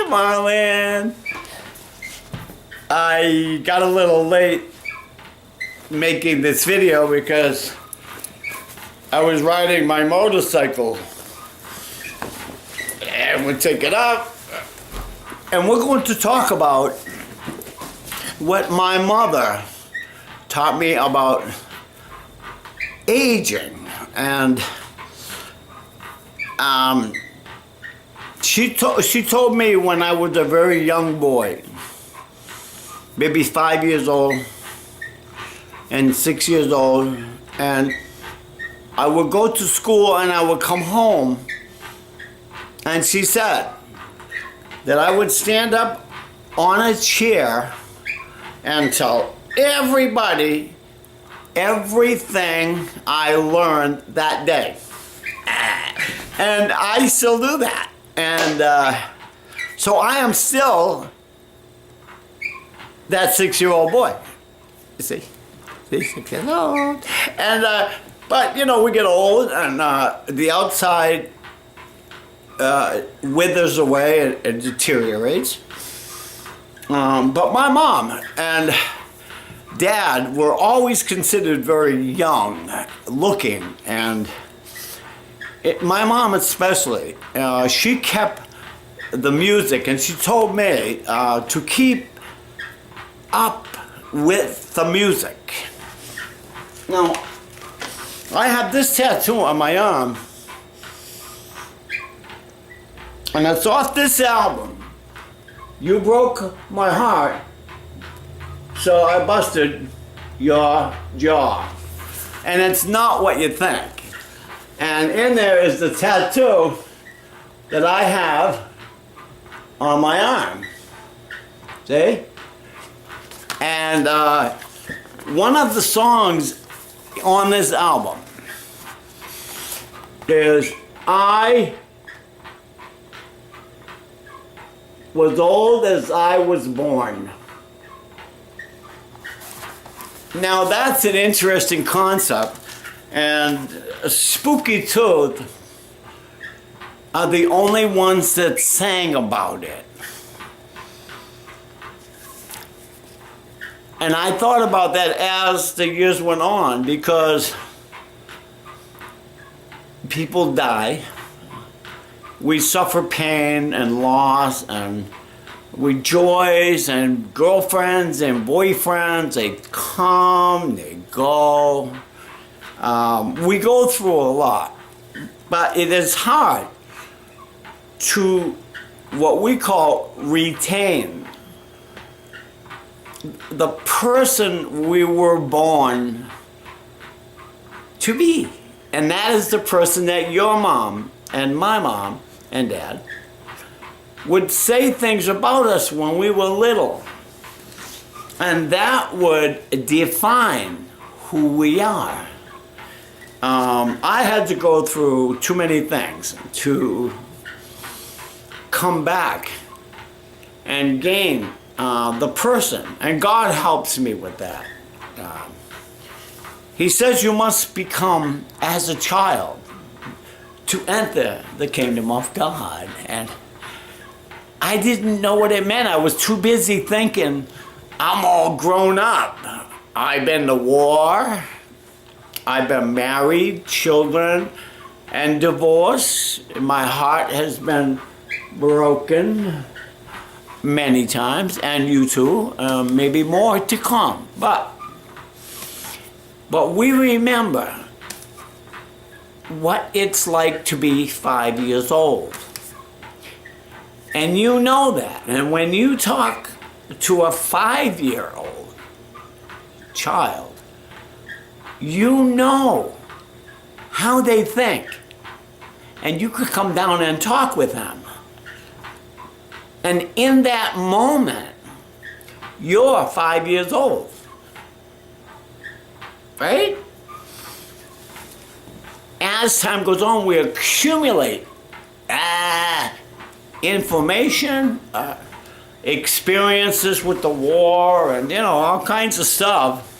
Marlon. I got a little late making this video because I was riding my motorcycle and we'll take it up and we're going to talk about what my mother taught me about aging. And she told me when I was a very young boy, maybe 5 years old and 6 years old, and I would go to school and I would come home, and she said that I would stand up on a chair and tell everybody everything I learned that day. And I still do that. And so I am still that 6-year-old boy. You see? 6 years old. And, but, you know, we get old and the outside withers away and deteriorates. But my mom and Dad were always considered very young looking, and my mom especially, she kept the music, and she told me to keep up with the music. Now, I have this tattoo on my arm, and it's off this album, You Broke My Heart, So I Busted Your Jaw. And it's not what you think. And in there is the tattoo that I have on my arm. See? And one of the songs on this album is I was old as I was born. Now that's an interesting concept, and Spooky Tooth are the only ones that sang about it. And I thought about that as the years went on, because people die, we suffer pain and loss, and we joys and girlfriends and boyfriends, they come, they go. We go through a lot, but it is hard to what we call retain the person we were born to be. And that is the person that your mom and my mom and dad would say things about us when we were little. And that would define who we are. I had to go through too many things to come back and gain the person, and God helps me with that. He says you must become as a child to enter the kingdom of God. And I didn't know what it meant. I was too busy thinking I'm all grown up. I've been to war, I've been married, children, and divorced. My heart has been broken many times, and you too, maybe more to come. But we remember what it's like to be 5 years old. And you know that. And when you talk to a 5-year-old child, you know how they think. And you could come down and talk with them. And in that moment, you're 5 years old. Right? As time goes on, we accumulate information, experiences with the war, and all kinds of stuff.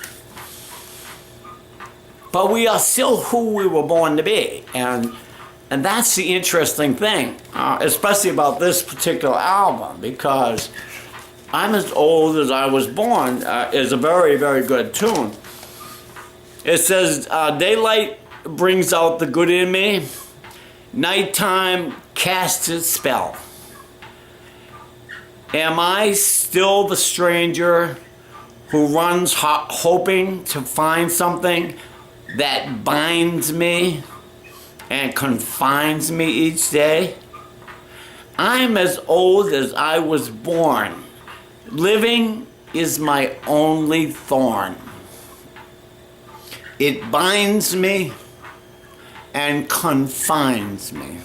But we are still who we were born to be. And And that's the interesting thing, especially about this particular album, because I'm as old as I was born is a very, very good tune. It says, daylight brings out the good in me, nighttime casts its spell. Am I still the stranger who runs hoping to find something that binds me and confines me each day? I'm as old as I was born. Living is my only thorn. It binds me and confines me.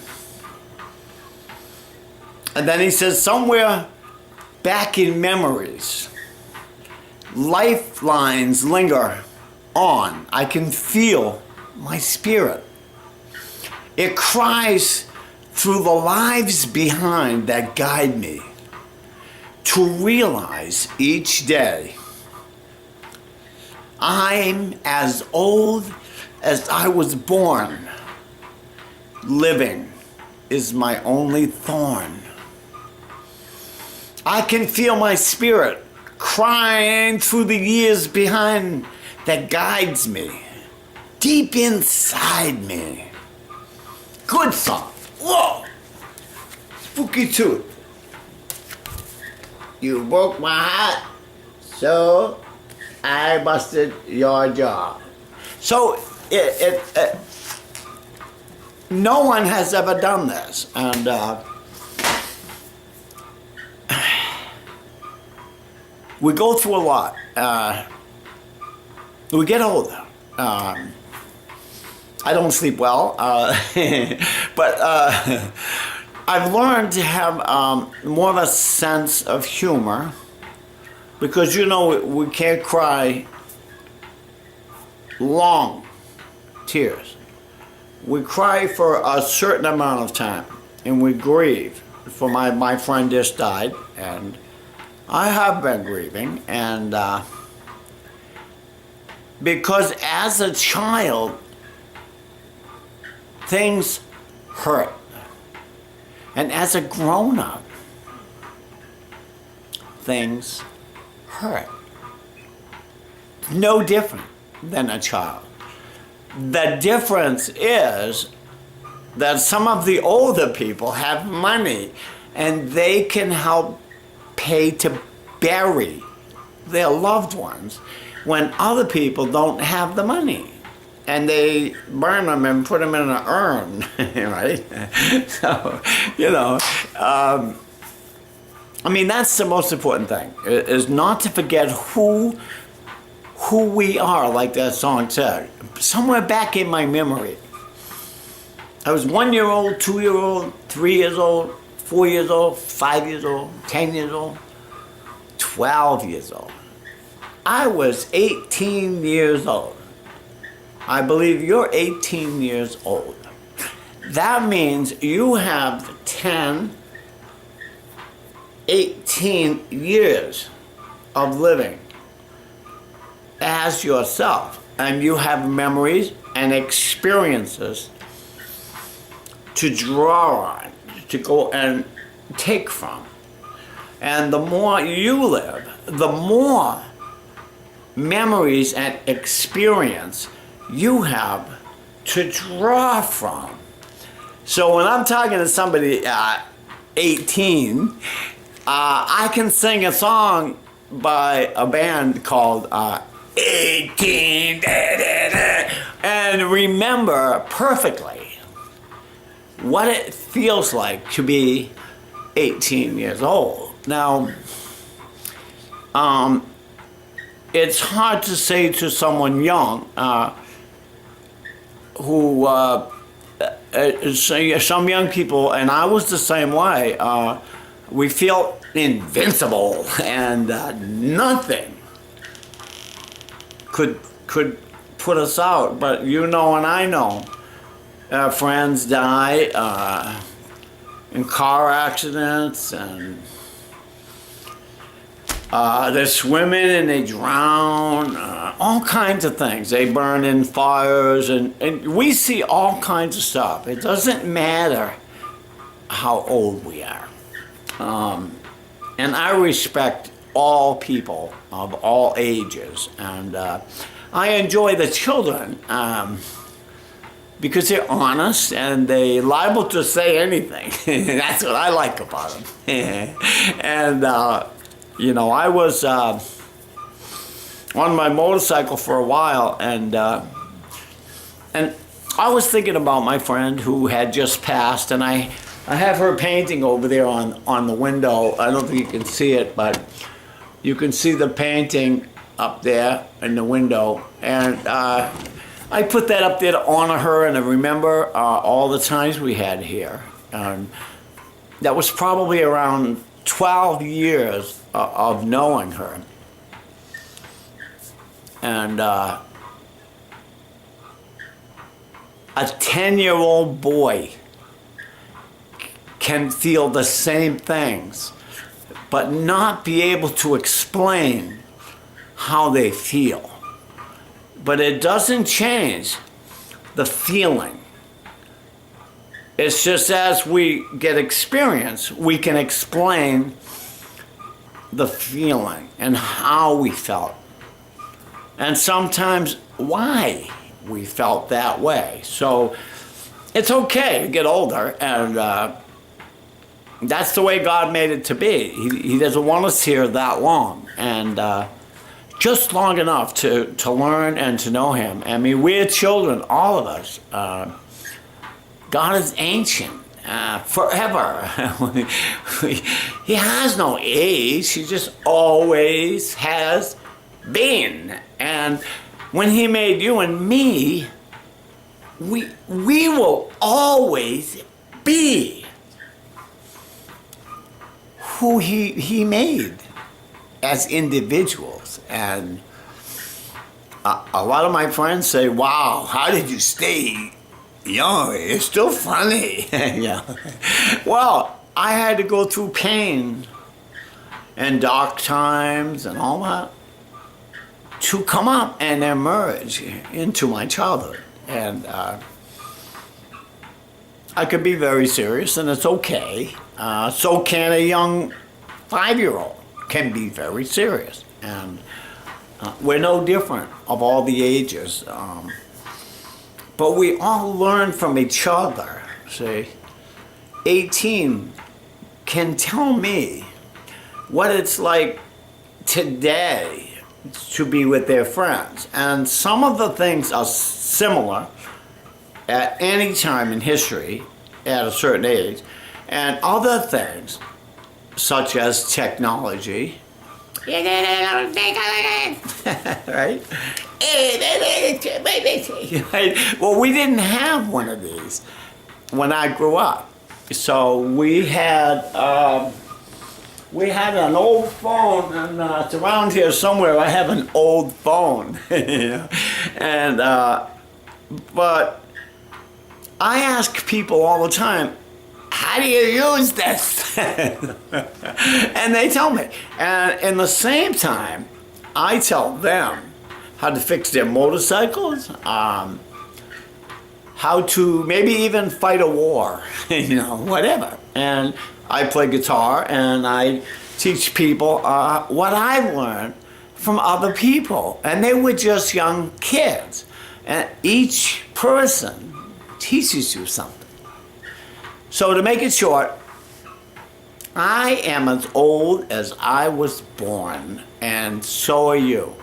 And then he says, somewhere back in memories, lifelines linger on. I can feel my spirit. It cries through the lives behind that guide me to realize each day I'm as old as I was born. Living is my only thorn. I can feel my spirit crying through the years behind that guides me, deep inside me. Good song. Whoa! Spooky tooth. You broke my heart, so I busted your jaw. So no one has ever done this, and we go through a lot. We get older. I don't sleep well, but I've learned to have more of a sense of humor, because we can't cry long tears. We cry for a certain amount of time, and we grieve. For my friend just died, and I have been grieving, and because as a child, things hurt. And as a grown-up, things hurt. No different than a child. The difference is that some of the older people have money and they can help pay to bury their loved ones when other people don't have the money. And they burn them and put them in an urn, right? So, that's the most important thing, is not to forget who we are, like that song said. Somewhere back in my memory, I was 1 year old, 2 year old, 3 years old, 4 years old, 5 years old, 10 years old, 12 years old. I was 18 years old. I believe you're 18 years old. That means you have 10, 18 years of living as yourself. And you have memories and experiences to draw on, to go and take from. And the more you live, the more memories and experience you have to draw from. So when I'm talking to somebody 18, I can sing a song by a band called 18 and remember perfectly what it feels like to be 18 years old. Now, it's hard to say to someone young who some young people, and I was the same way, we feel invincible and nothing could put us out. But and I know friends die in car accidents, and They're swimming and they drown, all kinds of things. They burn in fires, and we see all kinds of stuff. It doesn't matter how old we are. And I respect all people of all ages. And I enjoy the children because they're honest and they're liable to say anything. That's what I like about them. And you know, I was on my motorcycle for a while, and I was thinking about my friend who had just passed, and I have her painting over there on the window. I don't think you can see it, but you can see the painting up there in the window, and I put that up there to honor her and to remember all the times we had here. That was probably around 12 years of knowing her. And a 10-year-old boy can feel the same things, but not be able to explain how they feel. But it doesn't change the feeling. It's just as we get experience, we can explain the feeling and how we felt. And sometimes why we felt that way. So it's okay to get older, and that's the way God made it to be. He doesn't want us here that long, and just long enough to learn and to know Him. I mean, we're children, all of us. God is ancient, forever. He has no age. He just always has been. And when He made you and me, we will always be who He made as individuals. And a lot of my friends say, wow, how did you stay young? It's still funny. Yeah. Well, I had to go through pain and dark times and all that to come up and emerge into my childhood. And I could be very serious, and it's okay. So can a young 5-year-old can be very serious. And we're no different of all the ages. But we all learn from each other. See, 18 can tell me what it's like today to be with their friends. And some of the things are similar at any time in history at a certain age. And other things, such as technology, right? Well, we didn't have one of these when I grew up. So we had an old phone, and it's around here somewhere. I have an old phone, you know? And but I ask people all the time, how do you use this? And they tell me. And in the same time, I tell them how to fix their motorcycles, how to maybe even fight a war, you know, whatever. And I play guitar, and I teach people what I learned from other people. And they were just young kids. And each person teaches you something. So to make it short, I am as old as I was born, and so are you.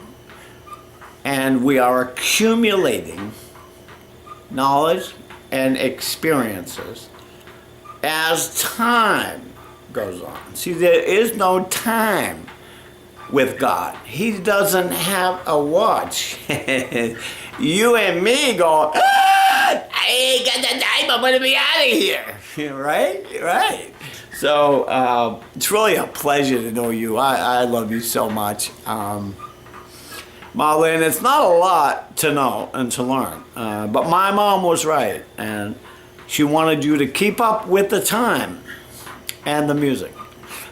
And we are accumulating knowledge and experiences as time goes on. See, there is no time with God. He doesn't have a watch. You and me go, I ain't got the time, I'm gonna be out of here. Right? Right. So it's really a pleasure to know you. I love you so much. Marlene, it's not a lot to know and to learn, but my mom was right, and she wanted you to keep up with the time and the music,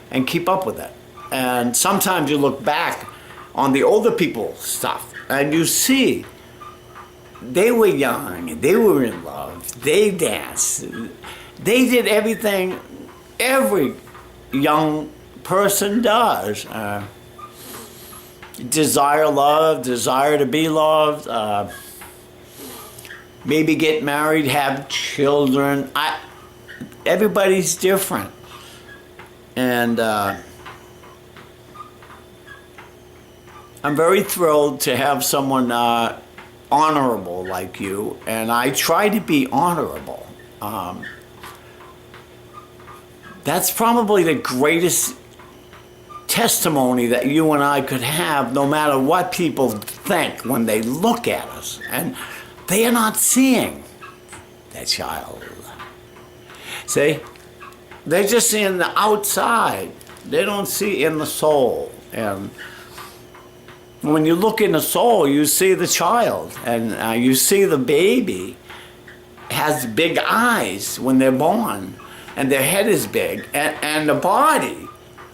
and keep up with it. And sometimes you look back on the older people's stuff and you see they were young, they were in love, they danced, they did everything every young person does. Desire love, desire to be loved, maybe get married, have children. Everybody's different. And I'm very thrilled to have someone honorable like you, and I try to be honorable. That's probably the greatest testimony that you and I could have, no matter what people think when they look at us. And they are not seeing that child. See? They're just seeing the outside. They don't see in the soul. And when you look in the soul, you see the child. And you see the baby has big eyes when they're born. And their head is big. And the body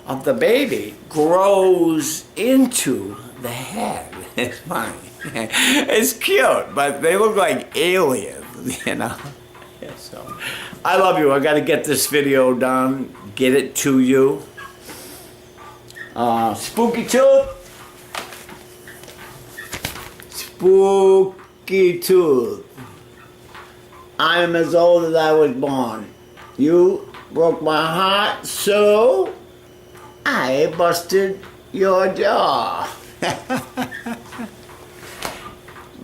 of the baby grows into the head. It's funny. It's cute, but they look like aliens, you know. So, I love you. I got to get this video done, get it to you. Spooky Tooth. Spooky Tooth. I am as old as I was born. You broke my heart, so I busted your jaw.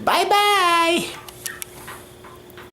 Bye-bye.